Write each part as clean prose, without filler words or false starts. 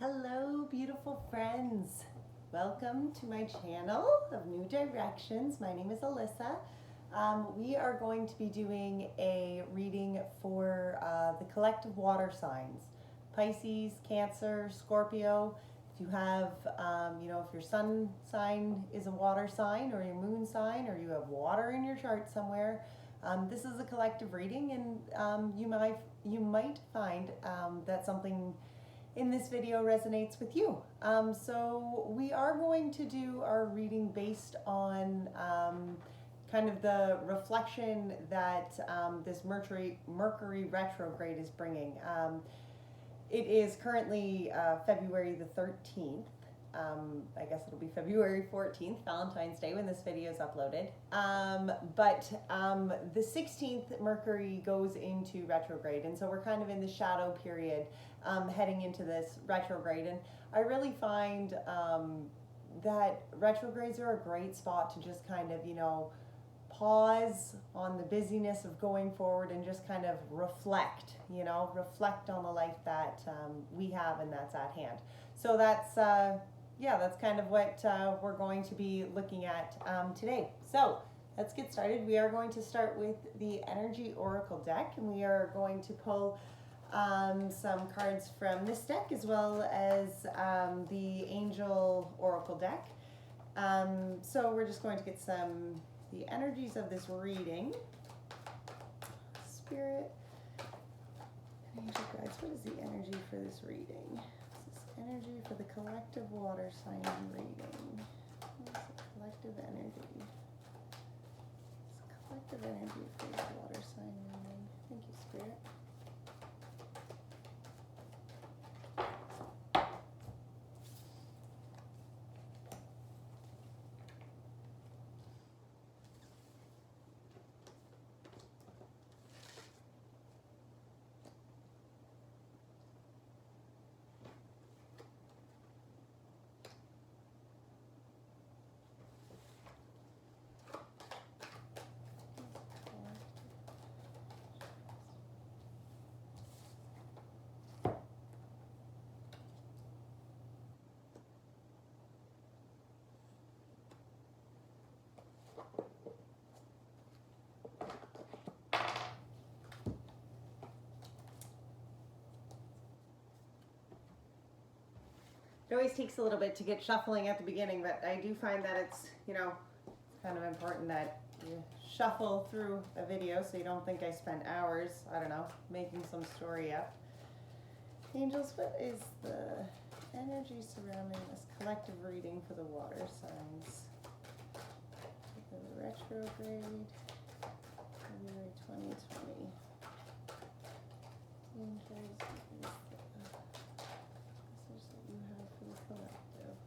Hello, beautiful friends. Welcome to my channel of New Directions. My name is Alyssa. We are going to be doing a reading for the collective water signs. Pisces, Cancer, Scorpio. If you have, if your sun sign is a water sign or your moon sign or you have water in your chart somewhere, this is a collective reading, and you might find that something in this video resonates with you. So we are going to do our reading based on kind of the reflection that this Mercury retrograde is bringing. It is currently February the 13th. I guess it'll be February 14th, Valentine's Day, when this video is uploaded. But the 16th, Mercury goes into retrograde, and so we're kind of in the shadow period heading into this retrograde. And I really find that retrogrades are a great spot to just kind of, pause on the busyness of going forward and just kind of reflect on the life that we have and that's at hand. So that's kind of what we're going to be looking at today. So let's get started. We are going to start with the Energy Oracle deck, and we are going to pull some cards from this deck as well as the Angel Oracle deck. So we're just going to get the energies of this reading. Spirit, Angel guides, what is the energy for this reading? Energy for the collective water sign reading. What is the collective energy? It's collective energy for the water sign reading. Thank you, Spirit. It always takes a little bit to get shuffling at the beginning, but I do find that it's, kind of important that you shuffle through a video so you don't think I spent hours, making some story up. Angels, what is the energy surrounding this collective reading for the water signs? The retrograde, February 2020. Angels, what is the message that you have for the collective?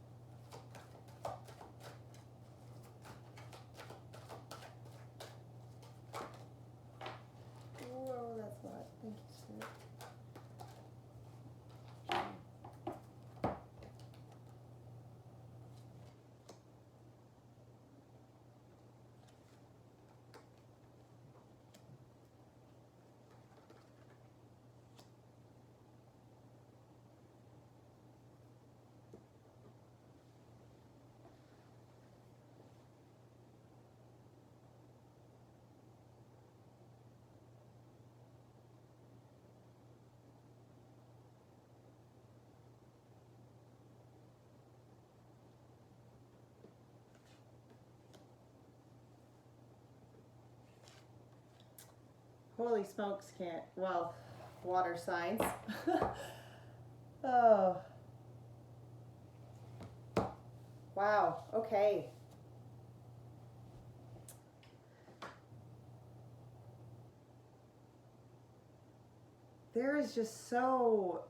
Whoa, that's a lot. Thank you, Spirit. Holy smokes, water signs. Oh. Wow, okay. There is just so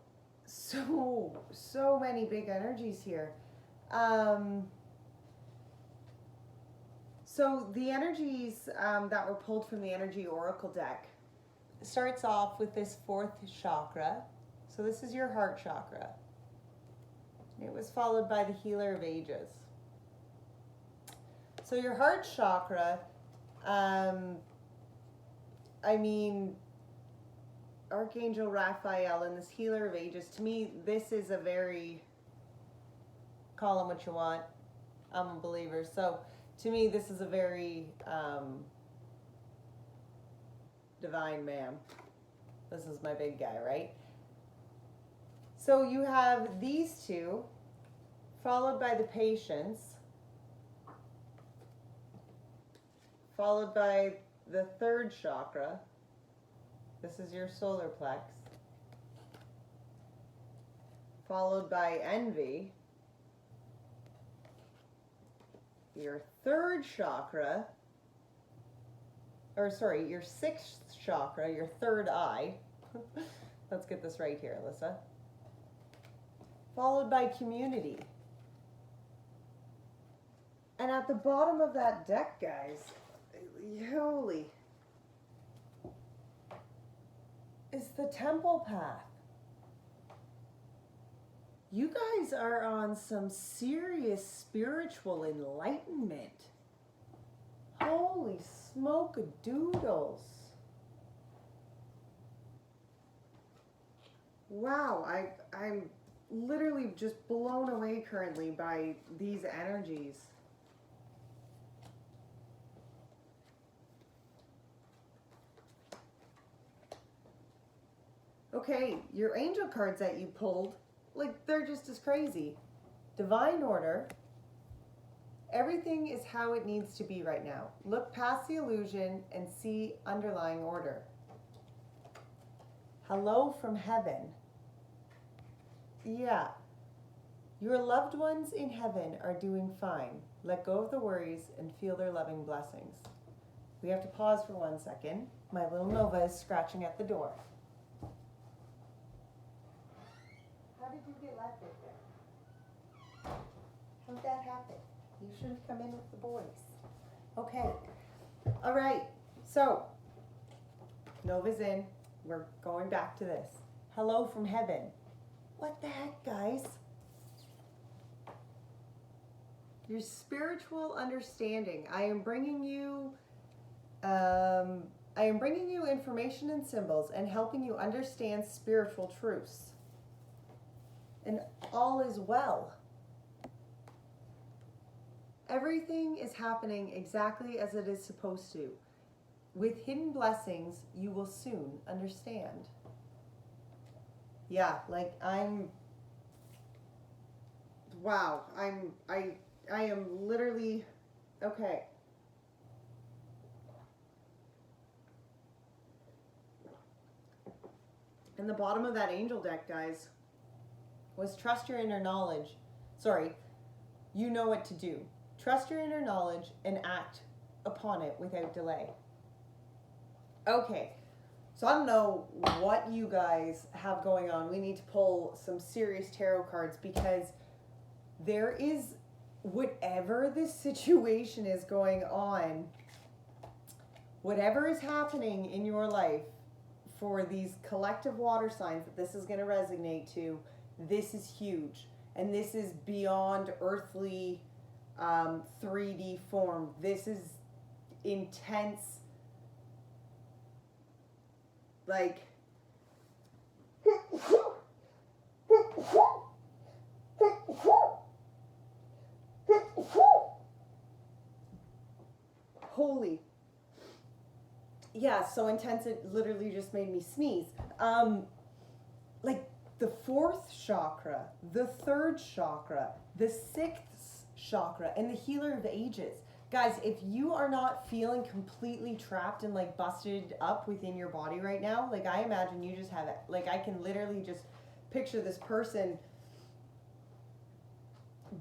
many big energies here. So the energies that were pulled from the Energy Oracle deck starts off with this fourth chakra. So this is your heart chakra. It was followed by the Healer of Ages. So your heart chakra, Archangel Raphael and this healer of ages, to me, this is a very, call them what you want. I'm a believer. So to me, this is a very divine man. This is my big guy, right? So you have these two, followed by the patience, followed by the third chakra. This is your solar plex. Followed by envy. Your third chakra, or sorry, your sixth chakra, your third eye. Let's get this right here, Alyssa. Followed by community. And at the bottom of that deck, guys, holy, is the temple path. You guys are on some serious spiritual enlightenment. Holy smoke-a-doodles. Wow, I'm literally just blown away currently by these energies. Okay, your angel cards that you pulled, like, they're just as crazy. Divine order. Everything is how it needs to be right now. Look past the illusion and see underlying order. Hello from heaven. Yeah. Your loved ones in heaven are doing fine. Let go of the worries and feel their loving blessings. We have to pause for 1 second. My little Nova is scratching at the door. How did you get left in there? How'd that happen? You should have come in with the boys. Okay. All right. So, Nova's in. We're going back to this. Hello from heaven. What the heck, guys? Your spiritual understanding. I am bringing you information and symbols and helping you understand spiritual truths. And all is well. Everything is happening exactly as it is supposed to. With hidden blessings, you will soon understand. Yeah, like I am literally, okay. And the bottom of that angel deck, guys, was trust your inner knowledge. Sorry, you know what to do. Trust your inner knowledge and act upon it without delay. Okay, so I don't know what you guys have going on. We need to pull some serious tarot cards because there is, whatever this situation is going on, whatever is happening in your life for these collective water signs that this is going to resonate to, this is huge. And this is beyond earthly 3D form. This is intense, like, holy, yeah, so intense it literally just made me sneeze. Like the fourth chakra, the third chakra, the sixth chakra, and the healer of ages. Guys, if you are not feeling completely trapped and like busted up within your body right now, like I imagine you just have it. Like I can literally just picture this person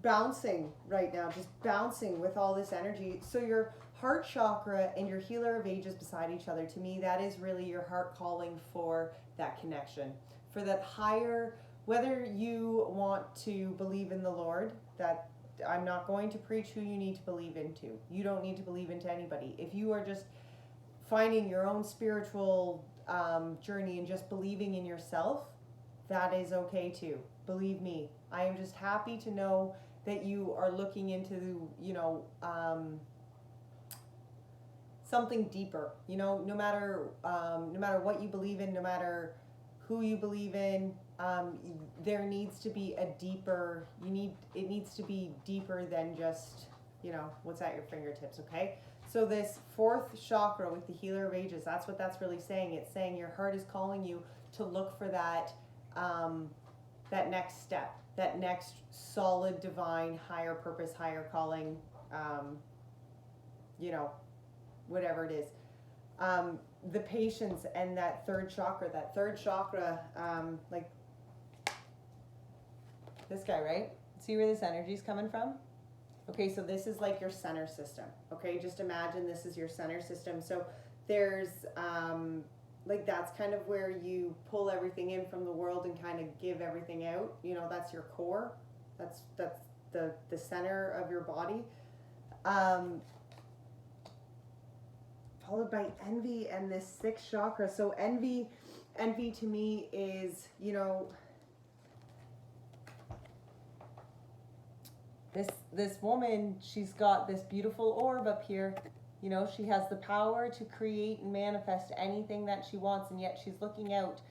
bouncing right now, just bouncing with all this energy. So your heart chakra and your healer of ages beside each other, to me, that is really your heart calling for that connection, for that higher, whether you want to believe in the Lord, that I'm not going to preach who you need to believe into. You don't need to believe into anybody. If you are just finding your own spiritual journey and just believing in yourself, that is okay too. Believe me, I am just happy to know that you are looking into, something deeper, you know, no matter what you believe in, no matter who you believe in, there needs to be a deeper, it needs to be deeper than just, you know, what's at your fingertips, okay? So this fourth chakra with the healer of ages, that's what that's really saying. It's saying your heart is calling you to look for that, that next step, that next solid, divine, higher purpose, higher calling, you know, whatever it is. The patience and that third chakra, like this guy, right? See where this energy is coming from? Okay, so this is like your center system. Okay, just imagine this is your center system. So there's like that's kind of where you pull everything in from the world and kind of give everything out. You know, that's your core. That's the center of your body. Followed by envy and this sixth chakra. So envy to me is, you know, this woman, she's got this beautiful orb up here. You know, she has the power to create and manifest anything that she wants, and yet she's looking out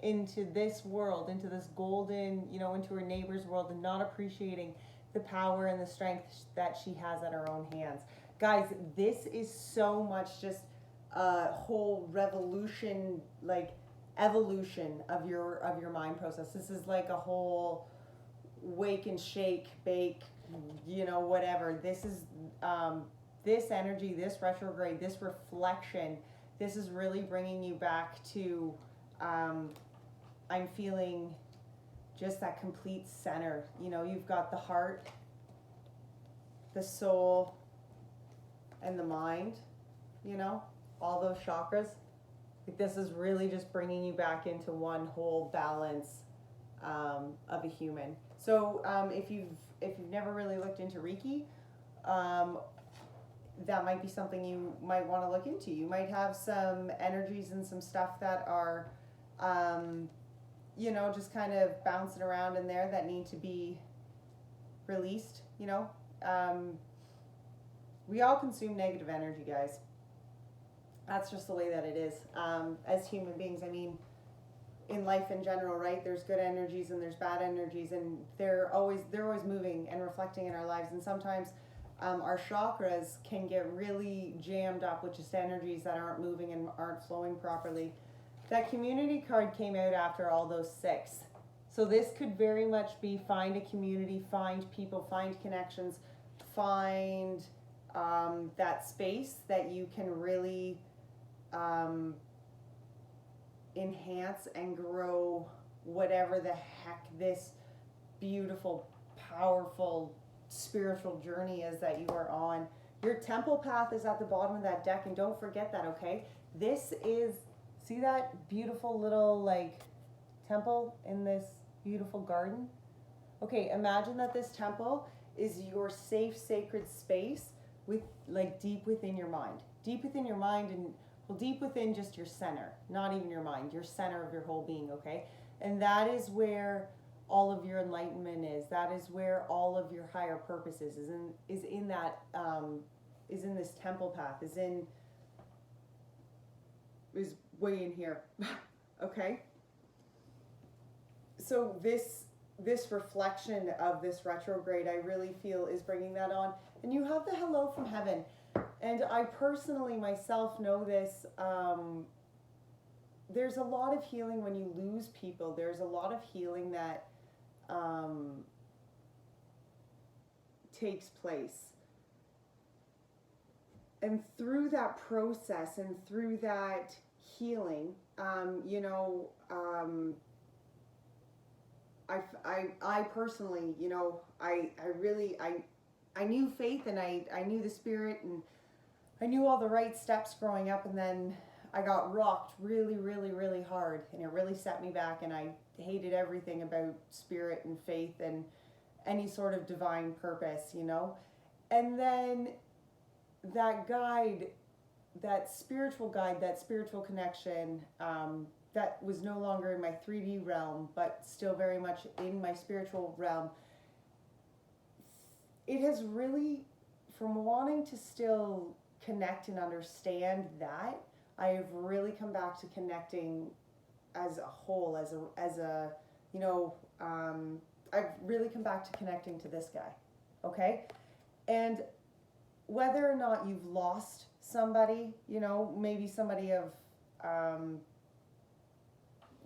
into this world, into this golden, you know, into her neighbor's world, and not appreciating the power and the strength that she has at her own hands. Guys, this is so much just a whole revolution, like evolution of your mind process. This is like a whole wake and shake, bake, you know, whatever. This is this energy, this retrograde, this reflection, this is really bringing you back to, I'm feeling just that complete center. You know, you've got the heart, the soul, and the mind, you know, all those chakras. Like this is really just bringing you back into one whole balance of a human. So if you've never really looked into Reiki, that might be something you might want to look into. You might have some energies and some stuff that are, you know, just kind of bouncing around in there that need to be released, you know. We all consume negative energy, guys. That's just the way that it is. As human beings, I mean, in life in general, right? There's good energies and there's bad energies, and they're always moving and reflecting in our lives. And sometimes our chakras can get really jammed up with just energies that aren't moving and aren't flowing properly. That community card came out after all those six. So this could very much be find a community, find people, find connections, find that space that you can really enhance and grow whatever the heck this beautiful, powerful, spiritual journey is that you are on. Your temple path is at the bottom of that deck, and don't forget that, okay? This is, see that beautiful little like temple in this beautiful garden? Okay, imagine that this temple is your safe, sacred space with like deep within your mind. Deep within your mind, and well, deep within just your center, not even your mind, your center of your whole being, okay? And that is where all of your enlightenment is. That is where all of your higher purpose is in that, is in this temple path, is way in here, okay? So this reflection of this retrograde, I really feel is bringing that on. And you have the hello from heaven. And I personally myself know this, there's a lot of healing when you lose people. There's a lot of healing that takes place. And through that process and through that healing, you know, I personally, you know, I knew faith, and I knew the spirit, and I knew all the right steps growing up, and then I got rocked really, really, really hard, and it really set me back, and I hated everything about spirit and faith and any sort of divine purpose, you know. And then that guide, that spiritual guide, that spiritual connection, that was no longer in my 3D realm, but still very much in my spiritual realm. It has really, from wanting to still connect and understand that, I've really come back to connecting as a whole, as a you know, I've really come back to connecting to this guy, okay? And whether or not you've lost somebody, you know, maybe somebody of,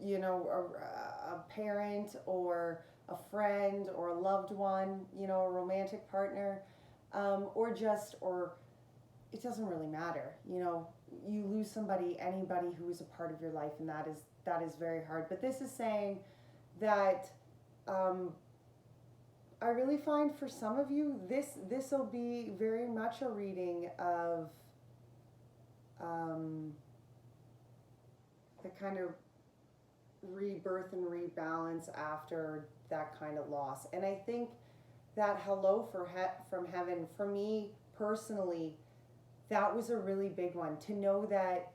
you know, a parent or a friend or a loved one, you know, a romantic partner, or it doesn't really matter, you know, you lose somebody, anybody who is a part of your life, and that is very hard. But this is saying that I really find for some of you, this will be very much a reading of the kind of rebirth and rebalance after that kind of loss. And I think that hello from heaven, for me personally, that was a really big one, to know that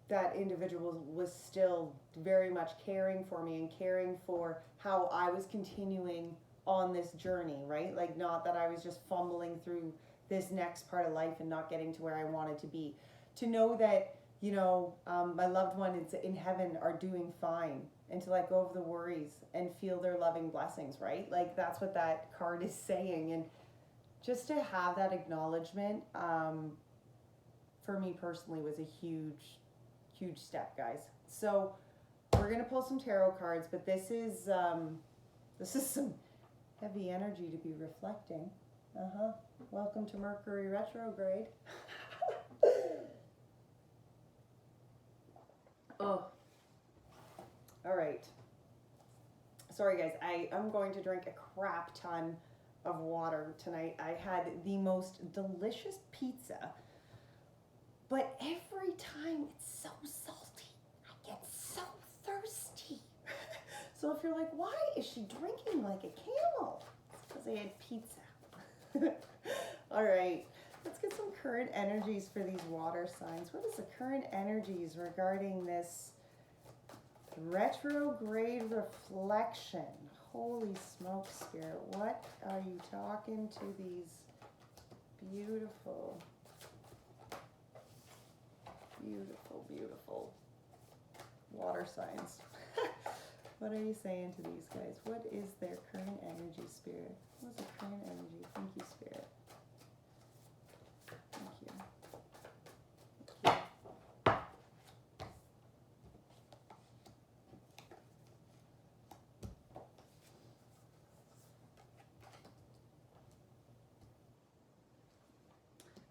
that individual was still very much caring for me and caring for how I was continuing on this journey, right? Like, not that I was just fumbling through this next part of life and not getting to where I wanted to be. To know that, you know, my loved ones in heaven are doing fine, and to let go of the worries and feel their loving blessings, right? Like, that's what that card is saying. And just to have that acknowledgement, for me personally, was a huge step, guys. So we're gonna pull some tarot cards, but this is some heavy energy to be reflecting. Welcome to Mercury retrograde. Oh, all right. Sorry, guys. I'm going to drink a crap ton of water tonight. I had the most delicious pizza, but every time it's so salty, I get so thirsty. So if you're like, why is she drinking like a camel? It's because I had pizza. All right, let's get some current energies for these water signs. What is the current energies regarding this retrograde reflection? Holy smoke, Spirit. What are you talking to these beautiful water signs? What are you saying to these guys? What is their current energy, Spirit? What is the current energy? Thank you, Spirit. Thank you. Thank you.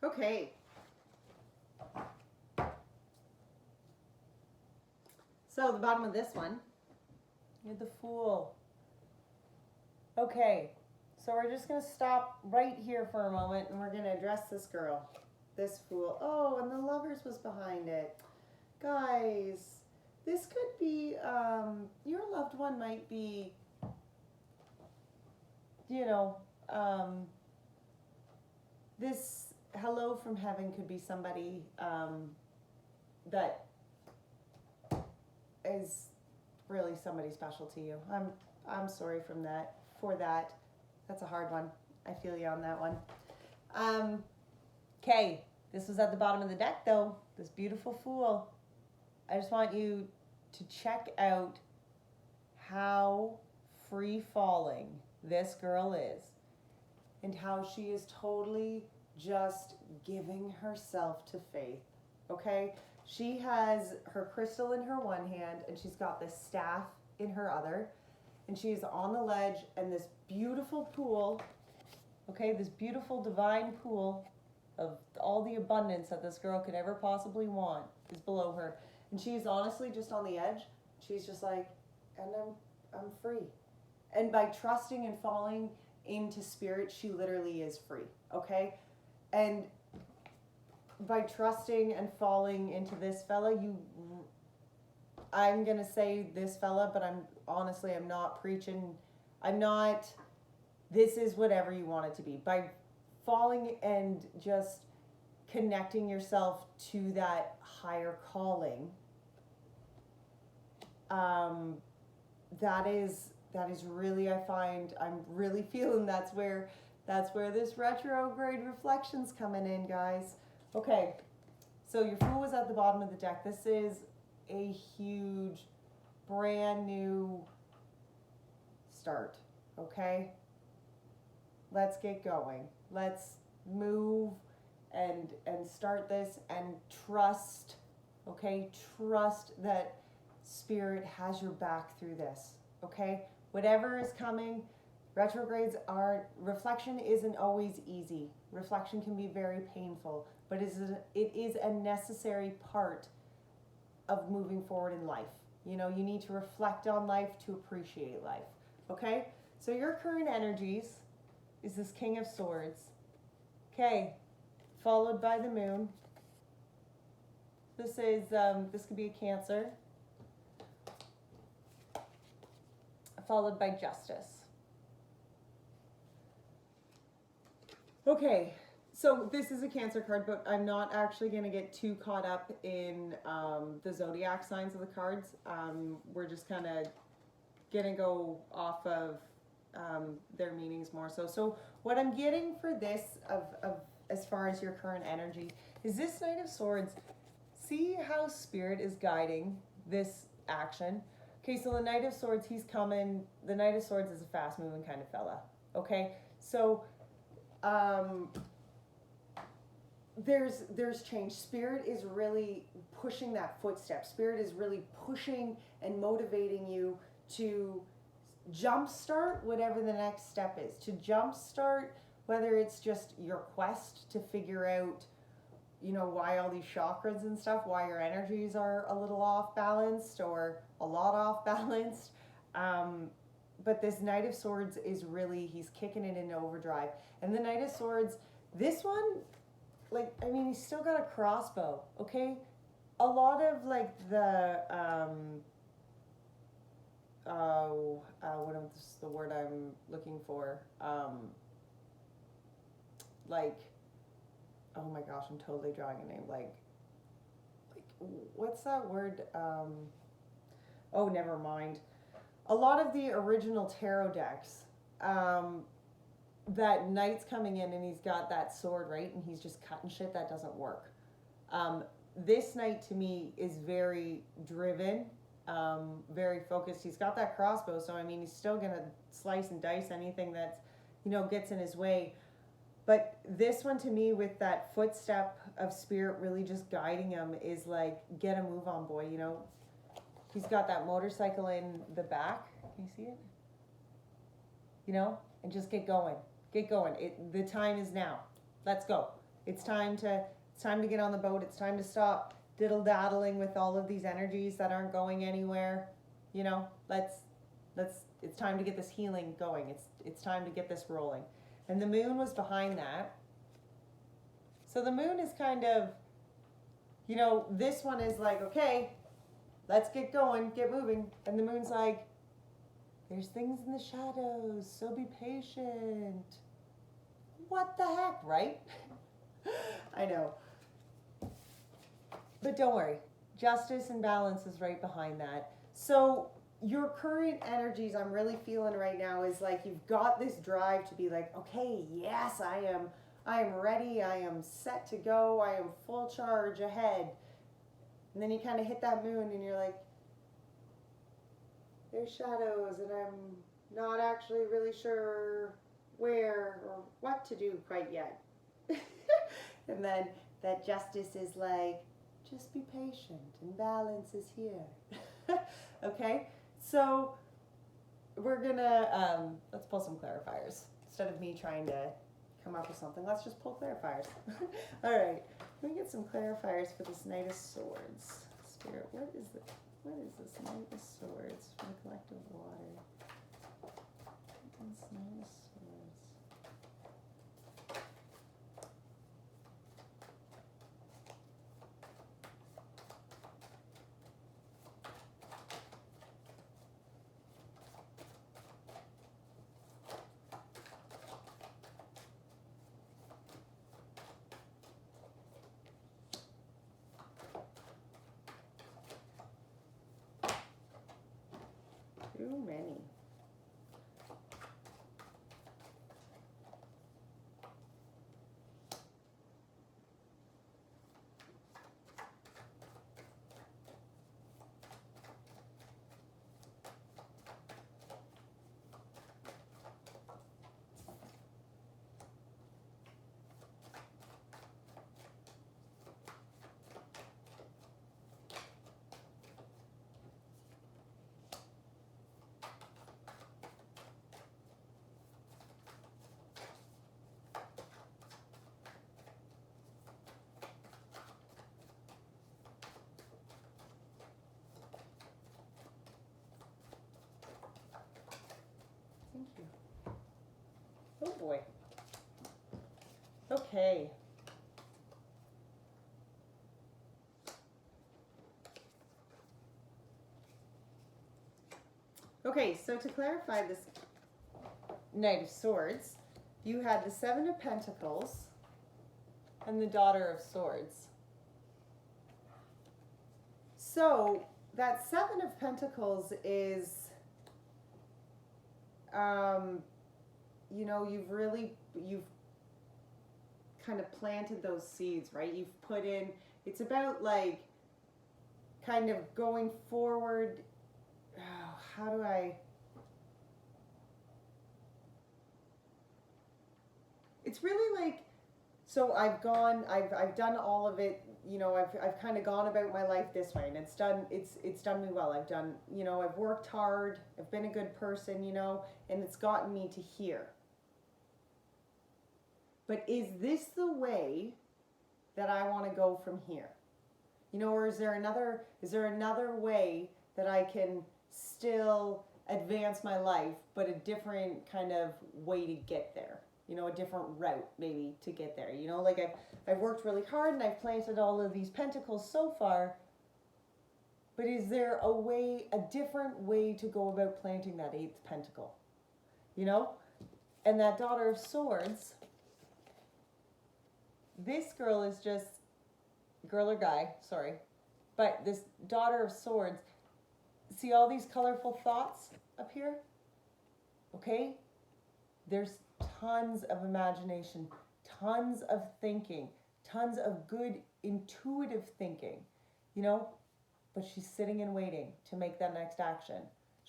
Okay. So the bottom of this one, you're the Fool. Okay, so we're just going to stop right here for a moment, and we're going to address this girl, this Fool. Oh, and the Lovers was behind it. Guys, this could be, your loved one might be, you know, this hello from heaven could be somebody that is really somebody special to you. I'm sorry for that. That's a hard one. I feel you on that one. Okay, this was at the bottom of the deck though, this beautiful Fool. I just want you to check out how free falling this girl is, and how she is totally just giving herself to faith, okay? She has her crystal in her one hand, and she's got this staff in her other, and she's on the ledge, and this beautiful pool, okay, this beautiful divine pool of all the abundance that this girl could ever possibly want is below her. And she's honestly just on the edge. She's just like, and I'm free. And by trusting and falling into Spirit, she literally is free, okay? And by trusting and falling into this fella, I'm gonna say this fella, but I'm not preaching. This is whatever you want it to be. By falling and just connecting yourself to that higher calling, that is really, I find, I'm really feeling that's where That's where this retrograde reflection's coming in, guys. Okay, so your Fool was at the bottom of the deck. This is a huge, brand new start, okay? Let's get going. Let's move and start this and trust, okay? Trust that Spirit has your back through this, okay? Whatever is coming, retrogrades aren't, reflection isn't always easy. Reflection can be very painful, but it is a necessary part of moving forward in life. You know, you need to reflect on life to appreciate life, okay? So your current energies is this King of Swords, okay, followed by the Moon. This is, this could be a Cancer, followed by Justice. Okay, so this is a Cancer card, but I'm not actually going to get too caught up in the zodiac signs of the cards. We're just kind of going to go off of their meanings more so. So what I'm getting for this of as far as your current energy is this Knight of Swords. See how Spirit is guiding this action. Okay, so the Knight of Swords, he's coming. The Knight of Swords is a fast moving kind of fella. Okay, so there's change. Spirit is really pushing that footstep. Spirit is really pushing and motivating you to jumpstart whatever the next step is. To jumpstart whether it's just your quest to figure out, you know, why all these chakras and stuff, why your energies are a little off balanced or a lot off balanced. But this Knight of Swords is really, he's kicking it into overdrive. And the Knight of Swords, this one, like, I mean, he's still got a crossbow, okay? A lot of, like, the, what is the word I'm looking for? Like, oh my gosh, I'm totally drawing a name. Like, what's that word? Oh, never mind. A lot of the original tarot decks, that knight's coming in and he's got that sword, right? And he's just cutting shit, that doesn't work. This knight to me is very driven, very focused. He's got that crossbow, so I mean, he's still gonna slice and dice anything that's, you know, gets in his way. But this one to me, with that footstep of Spirit really just guiding him, is like, get a move on, boy, you know. He's got that motorcycle in the back. Can you see it? You know, and just get going. Get going. The time is now. Let's go. It's time to get on the boat. It's time to stop diddle-daddling with all of these energies that aren't going anywhere. You know, it's time to get this healing going. It's time to get this rolling. And the moon was behind that. So the moon is kind of, you know, this one is like, okay, let's get going, get moving. And the moon's like, there's things in the shadows, so be patient. What the heck, right? I know. But don't worry, justice and balance is right behind that. So your current energies, I'm really feeling right now, is like, you've got this drive to be like, okay, yes, I am ready, I am set to go, I am full charge ahead. And then you kind of hit that moon and you're like, there's shadows and I'm not actually really sure where or what to do quite yet. And then that justice is like, just be patient and balance is here. Okay, so we're gonna, let's pull some clarifiers. Instead of me trying to come up with something, let's just pull clarifiers. All right, let me get some clarifiers for this Knight of Swords. Spirit, what is this Knight of Swords from the collective water? This Knight of Swords. Too many. Oh boy. Okay. Okay, so to clarify this Knight of Swords, you had the Seven of Pentacles and the Daughter of Swords. So that Seven of Pentacles is, you know, you've kind of planted those seeds, right? You've put in, it's about like kind of going forward. Oh, how do I, it's really like, so I've done all of it, you know, I've kind of gone about my life this way, and it's done me well. I've done, you know, I've worked hard, I've been a good person, you know, and it's gotten me to here. But is this the way that I want to go from here? You know, or is there another way that I can still advance my life, but a different kind of way to get there? You know, a different route maybe to get there. You know, like I've worked really hard and I've planted all of these pentacles so far, but is there a different way to go about planting that 8th pentacle? You know? And that Daughter of Swords, this girl is just, girl or guy, sorry, but this Daughter of Swords, see all these colorful thoughts up here? Okay? There's tons of imagination, tons of thinking, tons of good intuitive thinking, you know, but she's sitting and waiting to make that next action.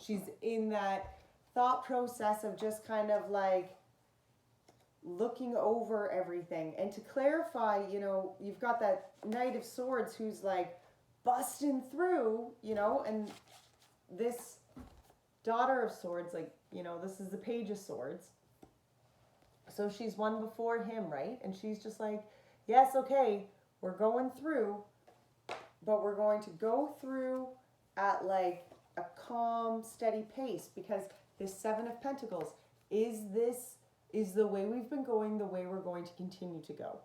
She's in that thought process of just kind of like looking over everything. And to clarify, you know, you've got that Knight of Swords who's like busting through, you know, and this Daughter of Swords, like, you know, this is the Page of Swords. So she's one before him, right? And she's just like, yes, okay, we're going through, but we're going to go through at like a calm, steady pace, because this Seven of Pentacles, is the way we've been going, the way we're going to continue to go?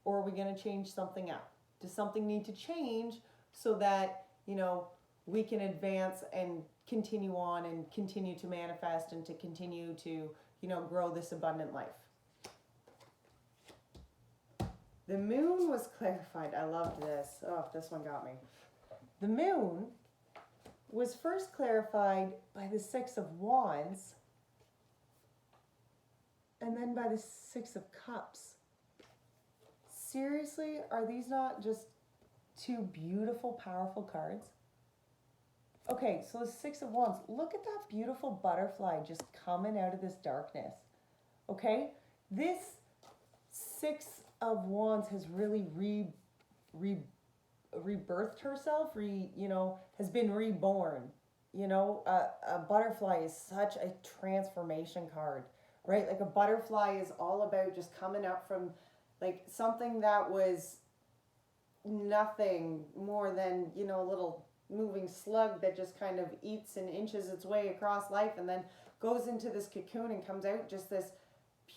Or are we going to change something up? Does something need to change so that, you know, we can advance and continue on and continue to manifest and to continue to, you know, grow this abundant life? The Moon was clarified. I loved this. Oh, this one got me. The Moon was first clarified by the Six of Wands and then by the Six of Cups. Seriously, are these not just two beautiful, powerful cards? Okay, so the Six of Wands, look at that beautiful butterfly just coming out of this darkness. Okay, this Six of Wands has really rebirthed herself, you know, has been reborn. You know, a butterfly is such a transformation card, right? Like a butterfly is all about just coming up from like something that was nothing more than, you know, a little moving slug that just kind of eats and inches its way across life and then goes into this cocoon and comes out just this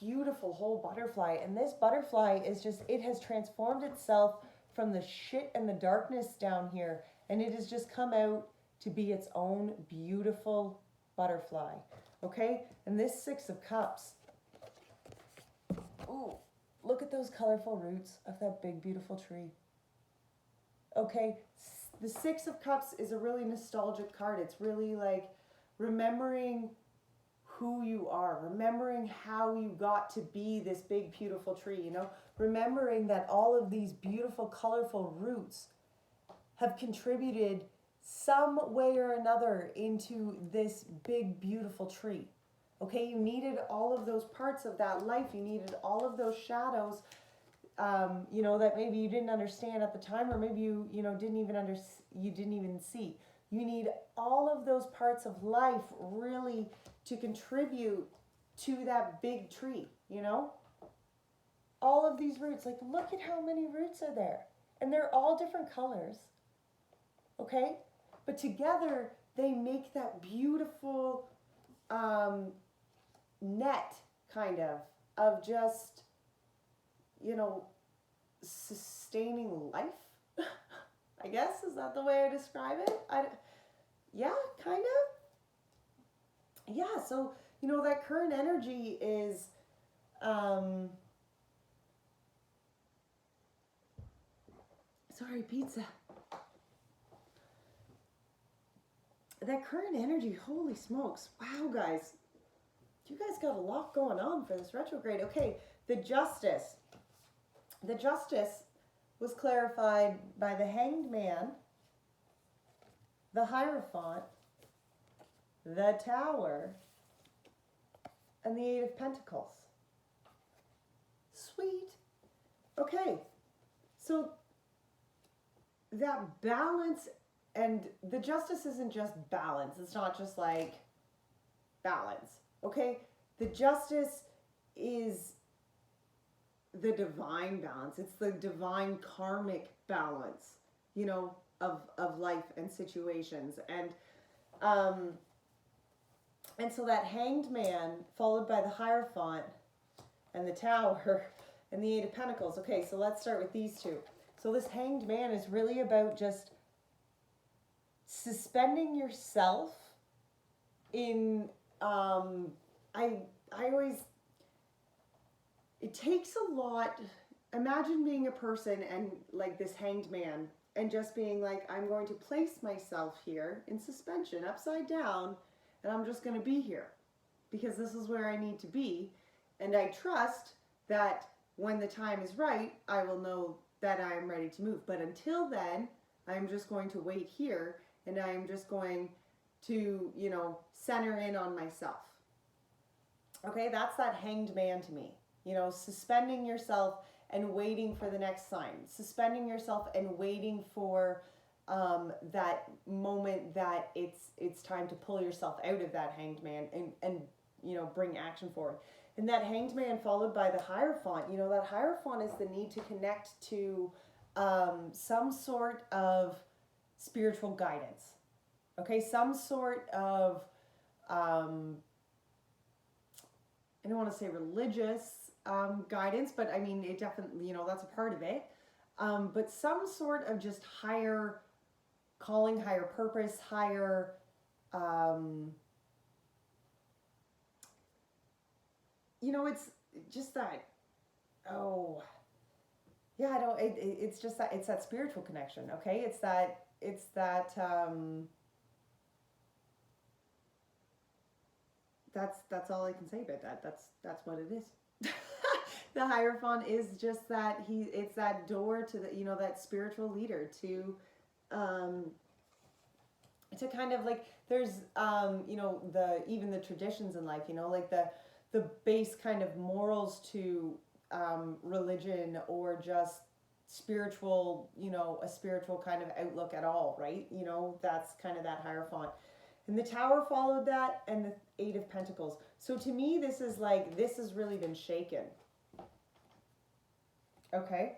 beautiful whole butterfly. And this butterfly is just, it has transformed itself from the shit and the darkness down here, and it has just come out to be its own beautiful butterfly. Okay, and this Six of Cups, ooh, look at those colorful roots of that big beautiful tree. Okay, the Six of Cups is a really nostalgic card. It's really like remembering who you are, remembering how you got to be this big beautiful tree, you know, remembering that all of these beautiful colorful roots have contributed some way or another into this big beautiful tree. Okay, you needed all of those parts of that life, you needed all of those shadows, you know, that maybe you didn't understand at the time, or maybe you didn't even see. You need all of those parts of life really to contribute to that big tree, you know? All of these roots, like look at how many roots are there. And they're all different colors, okay? But together they make that beautiful net, kind of, of just, sustaining life. I guess, is that the way I describe it? Yeah, kind of. Yeah, so, that current energy is, sorry, pizza. That current energy, holy smokes. Wow, guys. You guys got a lot going on for this retrograde. Okay, the justice. The justice was clarified by the Hanged Man, the Hierophant, the Tower, and the Eight of Pentacles. Sweet. Okay, so that balance, and the justice isn't just balance. It's not just like balance, okay? The justice is the divine balance. It's the divine karmic balance, of life and situations. And so that Hanged Man, followed by the Hierophant and the Tower and the Eight of Pentacles. Okay, so let's start with these two. So this Hanged Man is really about just suspending yourself in, I always, it takes a lot. Imagine being a person and like this Hanged Man and just being like, I'm going to place myself here in suspension, upside down, and I'm just going to be here because this is where I need to be. And I trust that when the time is right, I will know that I am ready to move. But until then, I'm just going to wait here, and I'm just going to, center in on myself. Okay, that's that Hanged Man to me. Suspending yourself and waiting for the next sign. Suspending yourself and waiting for that moment that it's time to pull yourself out of that Hanged Man and bring action forward. And that Hanged Man followed by the Hierophant, that Hierophant is the need to connect to some sort of spiritual guidance. Okay, some sort of, I don't want to say religious guidance, but I mean, it definitely, that's a part of it. But some sort of just higher calling, higher purpose, higher, it's just that, it's just that, it's that spiritual connection, okay? It's that, that's all I can say about that. That's what it is. The Hierophant is just that it's that door to the, that spiritual leader to kind of like, there's, even the traditions in life, like the base kind of morals to religion or just spiritual, a spiritual kind of outlook at all, right? That's kind of that Hierophant. And the Tower followed that, and the Eight of Pentacles. So to me, this is like, this has really been shaken. Okay?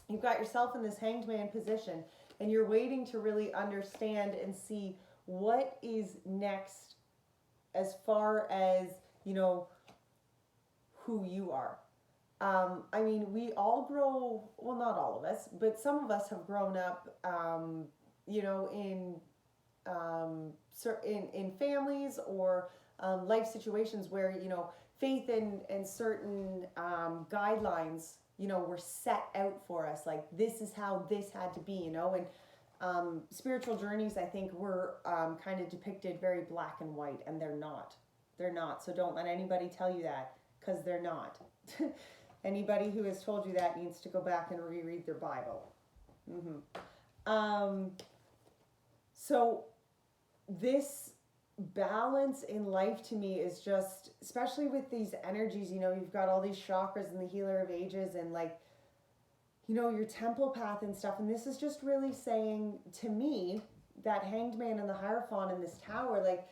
You've got yourself in this Hanged Man position, and you're waiting to really understand and see what is next as far as, who you are. I mean, we all grow, well, not all of us, but some of us have grown up, in families or life situations where, faith and certain guidelines, were set out for us. Like, this is how this had to be, and spiritual journeys, I think, were kind of depicted very black and white, and they're not. They're not. So don't let anybody tell you that, because they're not. Anybody who has told you that needs to go back and reread their Bible. So this balance in life to me is just, especially with these energies, you've got all these chakras and the Healer of Ages and like, your temple path and stuff. And this is just really saying to me that Hanged Man and the Hierophant in this Tower, like,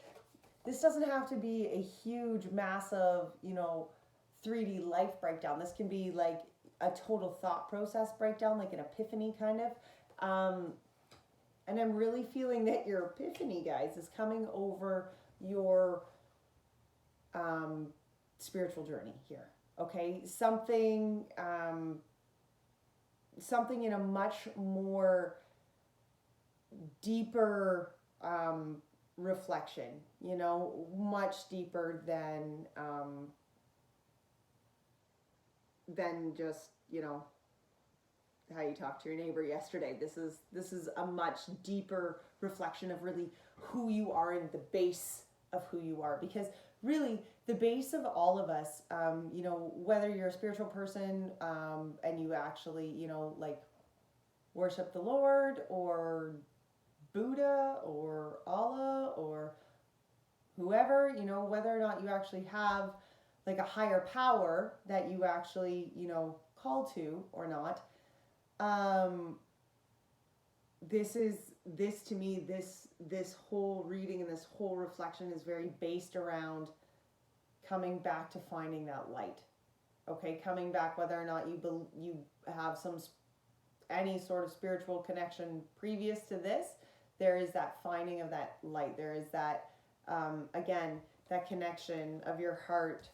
this doesn't have to be a huge, massive, 3D life breakdown. This can be like a total thought process breakdown, like an epiphany kind of. And I'm really feeling that your epiphany, guys, is coming over your spiritual journey here. Okay, something something in a much more deeper reflection, you know, much deeper than just, you know, how you talked to your neighbor yesterday. This is a much deeper reflection of really who you are and the base of who you are, because really the base of all of us, you know, whether you're a spiritual person, and you actually, you know, like worship the Lord or Buddha or Allah or whoever, you know, whether or not you actually have like a higher power that you actually, you know, call to or not. This to me, this whole reading and this whole reflection is very based around coming back to finding that light. Okay, coming back, whether or not you have any sort of spiritual connection previous to this, there is that finding of that light. There is that, again, that connection of your heart,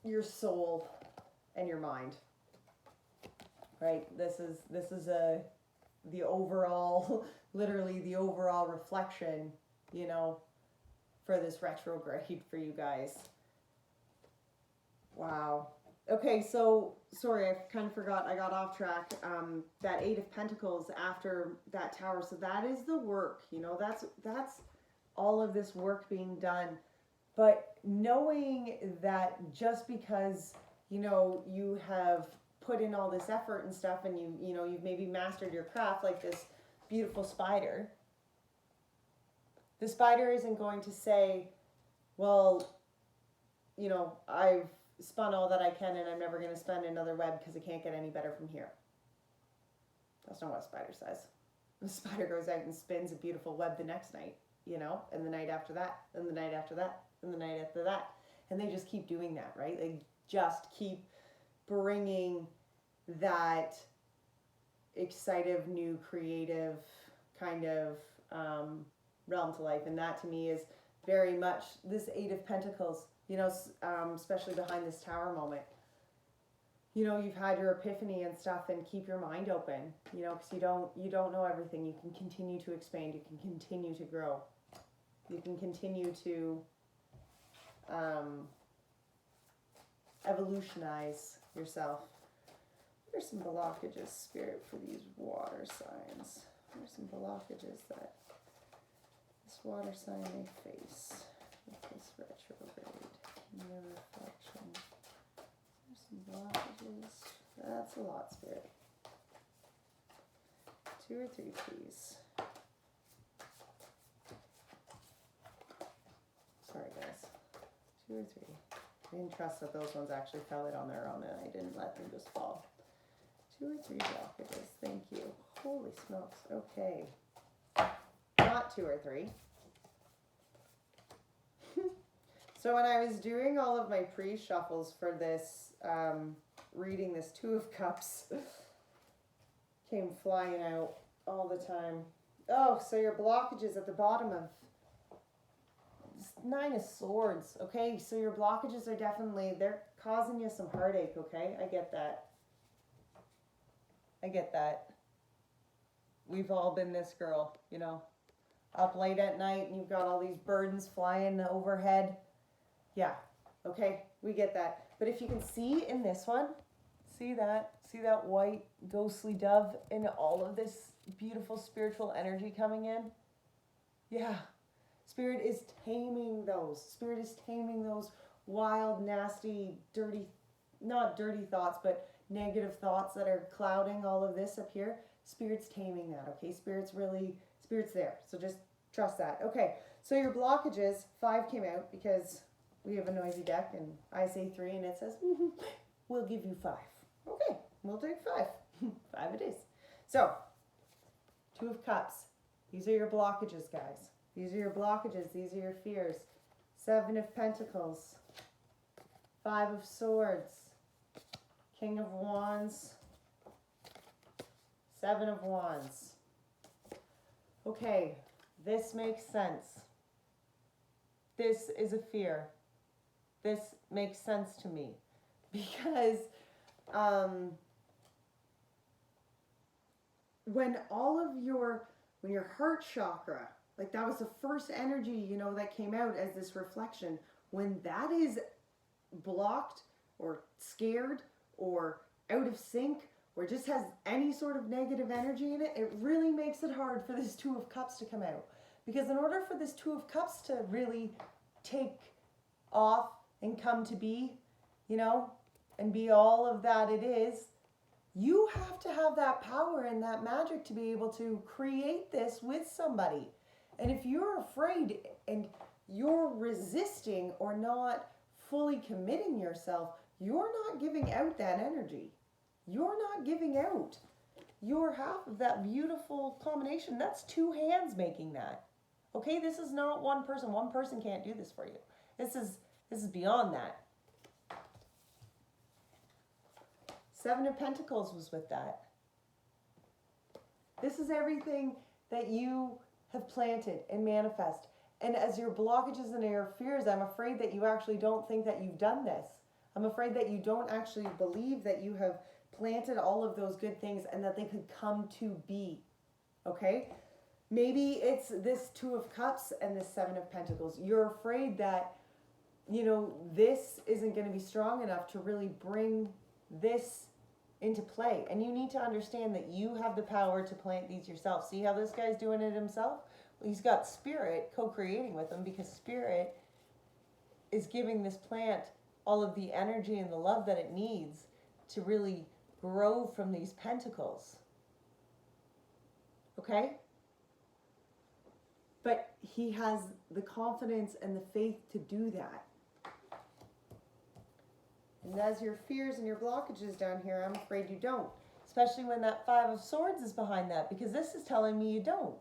your soul, and your mind. Right? This is the overall, literally the overall reflection, you know, for this retrograde for you guys. Wow. Okay, so sorry, I kind of forgot. I got off track. That Eight of Pentacles after that Tower. So that is the work. You know, that's all of this work being done. But knowing that just because, you know, you have put in all this effort and stuff, and you know, you've maybe mastered your craft, like this beautiful spider. The spider isn't going to say, well, you know, I've spun all that I can and I'm never going to spin another web because it can't get any better from here. That's not what a spider says. The spider goes out and spins a beautiful web the next night, you know, and the night after that, and the night after that, and the night after that. And they just keep doing that, right? They just keep bringing that excited, new, creative kind of realm to life. And that to me is very much this Eight of Pentacles, you know, especially behind this Tower moment. You know, you've had your epiphany and stuff, and keep your mind open, you know, because you don't know everything. You can continue to expand. You can continue to grow. You can continue to evolutionize yourself. There's some blockages, Spirit, for these water signs. There's some blockages that this water sign may face with this retrograde. Your reflection. There's some blockages. That's a lot, Spirit. 2 or 3, please. Sorry, guys. 2 or 3. I didn't trust that those ones actually fell out on their own, and I didn't let them just fall. 2 or 3 blockages. Thank you. Holy smokes. Okay. Not 2 or 3. So when I was doing all of my pre-shuffles for this, reading this Two of Cups, came flying out all the time. Oh, so your blockages at the bottom of Nine of Swords. Okay, so your blockages are definitely, they're causing you some heartache, okay? I get that. I get that. We've all been this girl, you know, up late at night and you've got all these burdens flying overhead. Yeah, okay, we get that. But if you can see in this one, see that white ghostly dove and all of this beautiful spiritual energy coming in? Yeah, Spirit is taming those. Spirit is taming those wild, nasty, dirty, not dirty thoughts, but negative thoughts that are clouding all of this up here. Spirit's taming that, okay? Spirit's there. So just trust that. Okay, so your blockages, 5 came out because we have a noisy deck and I say 3 and it says, we'll give you 5. Okay, we'll take 5. 5 it is. So, 2 of Cups. These are your blockages, guys. These are your blockages. These are your fears. 7 of Pentacles. 5 of Swords. King of Wands. 7 of Wands. Okay, this makes sense. This is a fear. this makes sense to me. Because when your heart chakra, like that was the first energy, you know, that came out as this reflection, when that is blocked or scared or out of sync or just has any sort of negative energy in it, it really makes it hard for this Two of Cups to come out. Because in order for this Two of Cups to really take off and come to be, you know, and be all of that it is, you have to have that power and that magic to be able to create this with somebody. And if you're afraid and you're resisting or not fully committing yourself, you're not giving out that energy. You're not giving out your half of that beautiful combination. That's two hands making that. Okay, this is not one person. One person can't do this for you. This is beyond that. Seven of Pentacles was with that. This is everything that you have planted and manifest. And as your blockages and your fears, I'm afraid that you actually don't think that you've done this. I'm afraid that you don't actually believe that you have planted all of those good things and that they could come to be. Okay? Maybe it's this Two of Cups and this Seven of Pentacles. You're afraid that, you know, this isn't going to be strong enough to really bring this into play. And you need to understand that you have the power to plant these yourself. See how this guy's doing it himself? Well, he's got Spirit co-creating with him, because Spirit is giving this plant all of the energy and the love that it needs to really grow from these pentacles. Okay? But he has the confidence and the faith to do that. And as your fears and your blockages down here, I'm afraid you don't. Especially when that Five of Swords is behind that, because this is telling me you don't.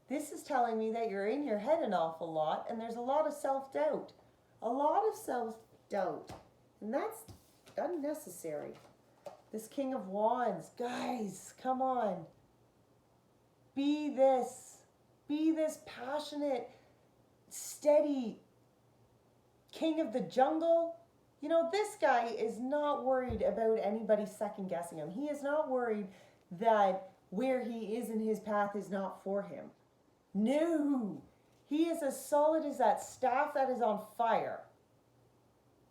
This is telling me that you're in your head an awful lot, and there's a lot of self-doubt. A lot of self-doubt. And that's unnecessary. This King of Wands, guys, come on. Be this passionate, steady king of the jungle. You know, this guy is not worried about anybody second guessing him. He is not worried that where he is in his path is not for him. No, he is as solid as that staff that is on fire.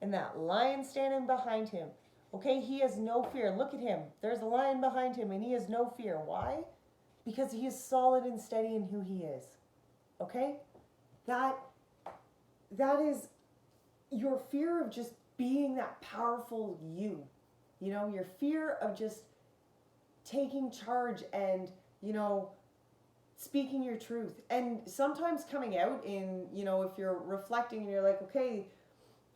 And that lion standing behind him. Okay, he has no fear. Look at him. There's a lion behind him and he has no fear. Why? Because he is solid and steady in who he is. Okay? That is your fear of just being that powerful you. You know, your fear of just taking charge and, you know, speaking your truth. And sometimes coming out in, you know, if you're reflecting and you're like, okay,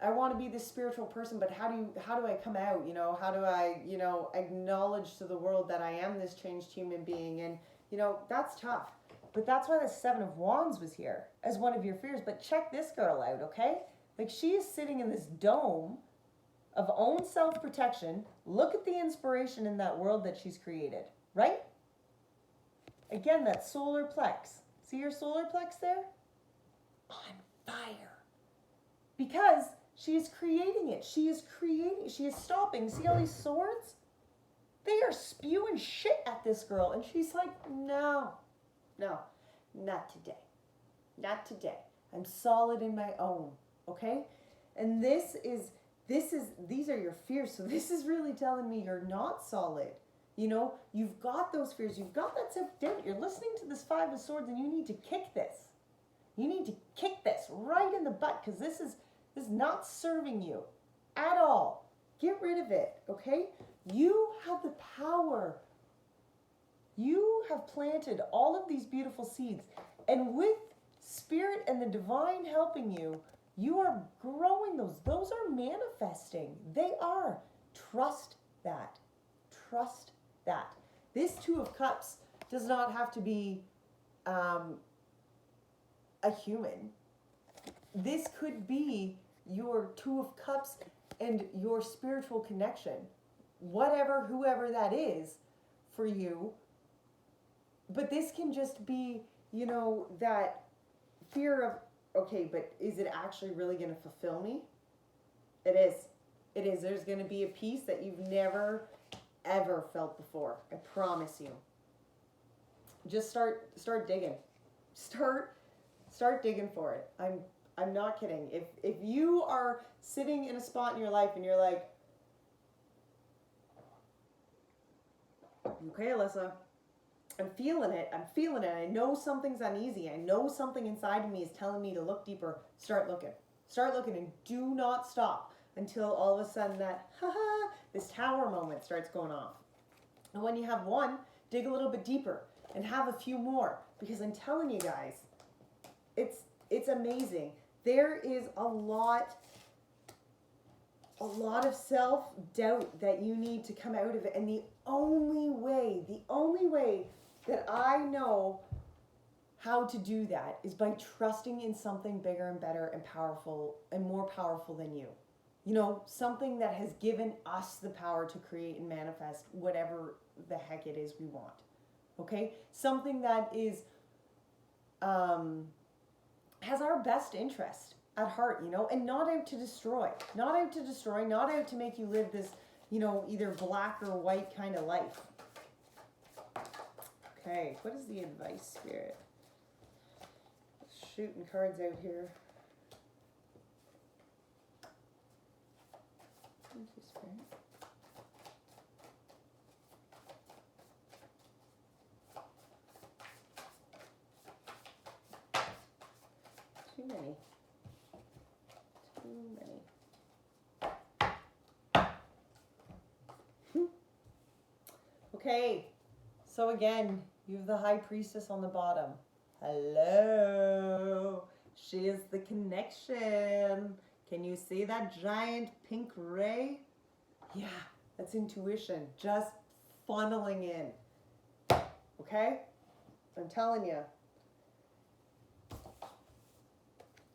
I want to be this spiritual person, but how do I come out? You know, how do I, you know, acknowledge to the world that I am this changed human being? And, you know, that's tough. But that's why the Seven of Wands was here as one of your fears. But check this girl out, okay? Like, she is sitting in this dome of own self-protection. Look at the inspiration in that world that she's created, right? Again, that solar plex. See your solar plex there? On fire. Because she is creating it. She is stopping. See all these swords? They are spewing shit at this girl. And she's like, no, not today. Not today. I'm solid in my own. Okay? And these are your fears. So this is really telling me you're not solid. You know, you've got those fears. You've got that self-doubt. You're listening to this Five of Swords and you need to kick this. You need to kick this right in the butt, because this is not serving you at all. Get rid of it, okay? You have the power. You have planted all of these beautiful seeds. And with Spirit and the divine helping you, you are growing those. Those are manifesting. They are. Trust that. Trust that. This Two of Cups does not have to be a human. This could be your Two of Cups and your spiritual connection. Whatever, whoever that is for you. But this can just be, you know, that fear of, okay, but is it actually really going to fulfill me? It is. It is. There's going to be a peace that you've never, ever felt before. I promise you. Just start digging. Start digging for it. I'm not kidding. If you are sitting in a spot in your life and you're like, okay, Alyssa, I'm feeling it. I know something's uneasy. I know something inside of me is telling me to look deeper. Start looking. Start looking and do not stop until all of a sudden that, this tower moment starts going off. And when you have one, dig a little bit deeper and have a few more. Because I'm telling you guys, it's amazing. There is a lot of self-doubt that you need to come out of it. And the only way that I know how to do that is by trusting in something bigger and better and powerful and more powerful than you. You know, something that has given us the power to create and manifest whatever the heck it is we want. Okay? Something that is, has our best interest at heart, you know, and not out to destroy, not out to make you live this, you know, either black or white kind of life. Okay, what is the advice, Spirit? Shooting cards out here. Thank you, Spirit. Too many. Okay, so again, you have the High Priestess on the bottom. Hello, she is the connection. Can you see that giant pink ray? Yeah, that's intuition, just funneling in. Okay, I'm telling you.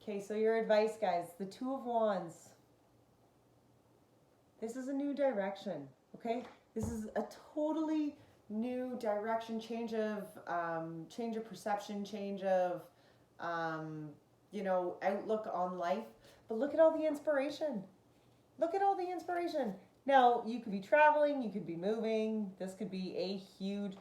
Okay, so your advice, guys, the Two of Wands. This is a new direction, okay? This is a totally new direction, change of perception, change of, you know, outlook on life. But look at all the inspiration. Look at all the inspiration. Now, you could be traveling, you could be moving. This could be a huge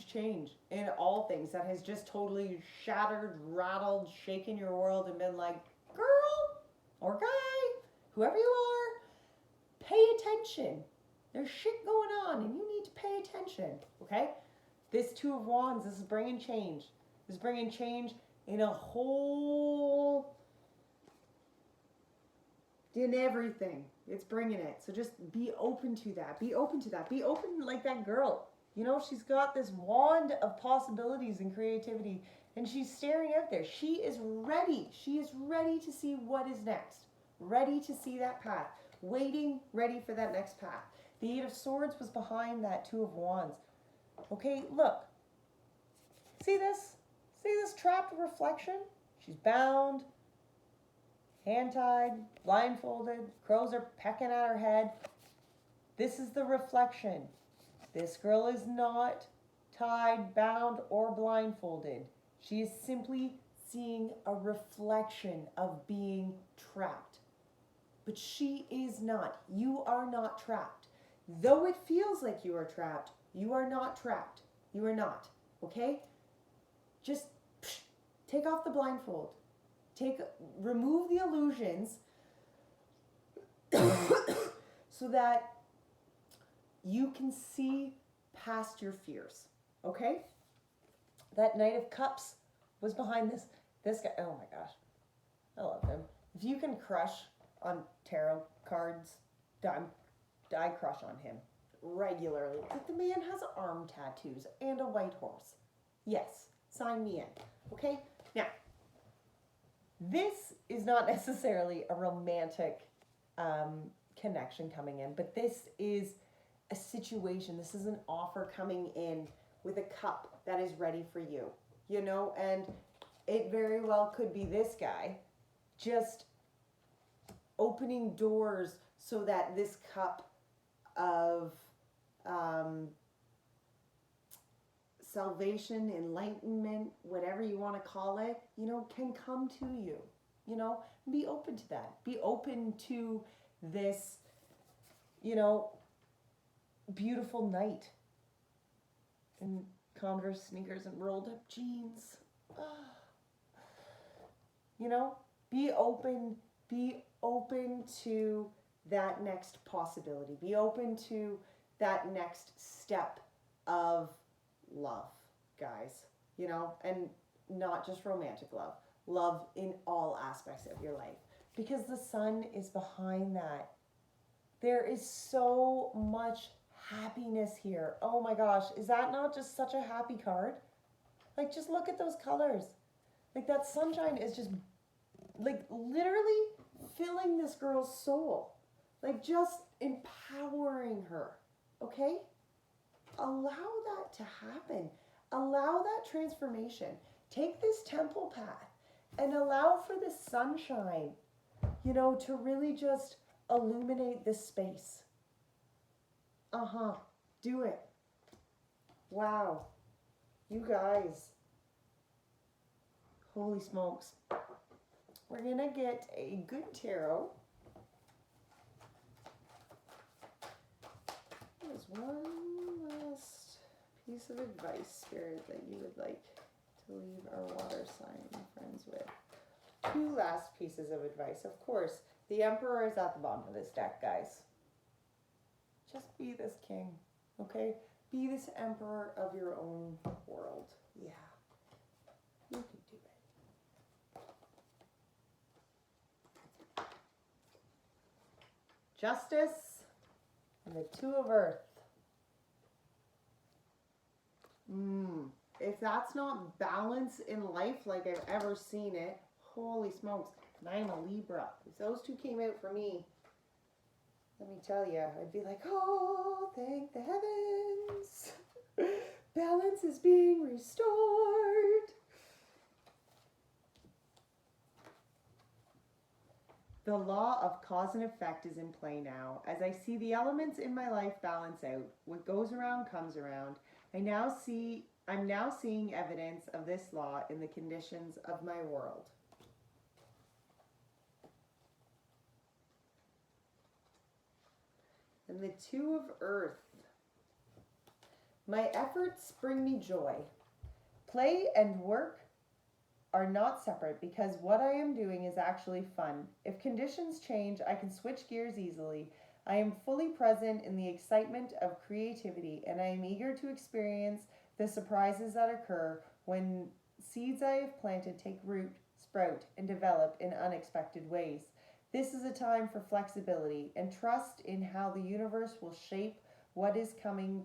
change in all things that has just totally shattered, rattled, shaken your world and been like, girl or guy, whoever you are, pay attention. There's shit going on and you need to pay attention, okay? This Two of Wands, this is bringing change. This is bringing change in a whole, in everything. It's bringing it. So just be open to that. Be open to that. Be open like that girl. You know, she's got this wand of possibilities and creativity and she's staring out there. She is ready. She is ready to see what is next. Ready to see that path. Waiting, ready for that next path. The Eight of Swords was behind that Two of Wands. Okay, look. See this? See this trapped reflection? She's bound, hand-tied, blindfolded. Crows are pecking at her head. This is the reflection. This girl is not tied, bound, or blindfolded. She is simply seeing a reflection of being trapped. But she is not. You are not trapped. Though it feels like you are trapped, you are not trapped. You are not. Okay? Just take off the blindfold. Remove the illusions so that you can see past your fears. Okay? That Knight of Cups was behind this guy. Oh my gosh. I love him. If you can crush on tarot cards, I crush on him regularly. Like, the man has arm tattoos and a white horse. Yes, sign me in. Okay? Now, this is not necessarily a romantic connection coming in, but this is a situation. This is an offer coming in with a cup that is ready for you, you know, and it very well could be this guy just opening doors so that this cup of salvation, enlightenment, whatever you want to call it, you know, can come to you. you know, be open to that. Be open to this, you know, beautiful night in Converse sneakers and rolled up jeans. You know, be open to that next possibility. Be open to that next step of love, guys. You know, and not just romantic love. Love in all aspects of your life. Because the sun is behind that. There is so much happiness here. Oh my gosh, is that not just such a happy card? Like, just look at those colors. Like, that sunshine is just, like, literally filling this girl's soul. Like, just empowering her. Okay? Allow that to happen. Allow that transformation. Take this temple path and allow for this sunshine, you know, to really just illuminate this space. Do it. Wow. You guys. Holy smokes. We're going to get a good tarot. There's one last piece of advice, Spirit, that you would like to leave our water sign friends with. Two last pieces of advice. Of course, the Emperor is at the bottom of this deck, guys. Just be this king, okay? Be this emperor of your own world. Yeah, you can do it. Justice and the Two of Earth. If that's not balance in life like I've ever seen it, holy smokes. And I am a Libra. If those two came out for me, let me tell you, I'd be like, oh, thank the heavens. Balance is being restored. The law of cause and effect is in play now. As I see the elements in my life balance out, what goes around comes around. I'm now seeing evidence of this law in the conditions of my world. And the Two of Earth. My efforts bring me joy. Play and work are not separate because what I am doing is actually fun. If conditions change, I can switch gears easily. I am fully present in the excitement of creativity, and I am eager to experience the surprises that occur when seeds I have planted take root, sprout, and develop in unexpected ways. This is a time for flexibility and trust in how the universe will shape what is coming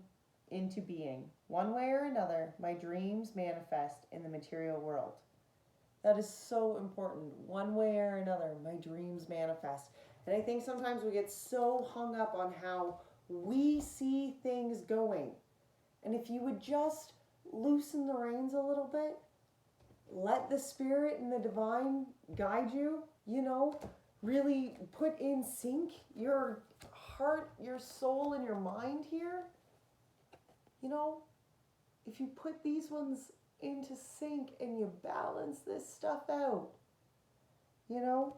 into being. One way or another, my dreams manifest in the material world. That is so important. One way or another, my dreams manifest. And I think sometimes we get so hung up on how we see things going. And if you would just loosen the reins a little bit, let the Spirit and the divine guide you, you know, really put in sync your heart, your soul, and your mind here. You know, if you put these ones into sync and you balance this stuff out, you know,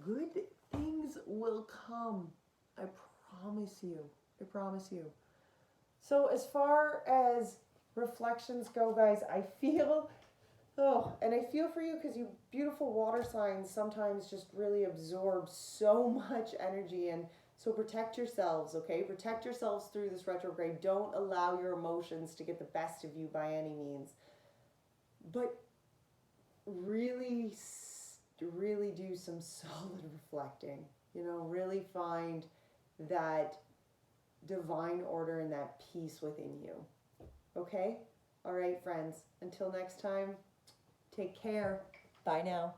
good things will come. I promise you. I promise you. So as far as reflections go, guys, I feel, and I feel for you because you beautiful water signs sometimes just really absorb so much energy. And so protect yourselves, okay? Protect yourselves through this retrograde. Don't allow your emotions to get the best of you by any means. But really do some solid reflecting. You know, really find that divine order and that peace within you. Okay? All right, friends. Until next time, take care. Bye now.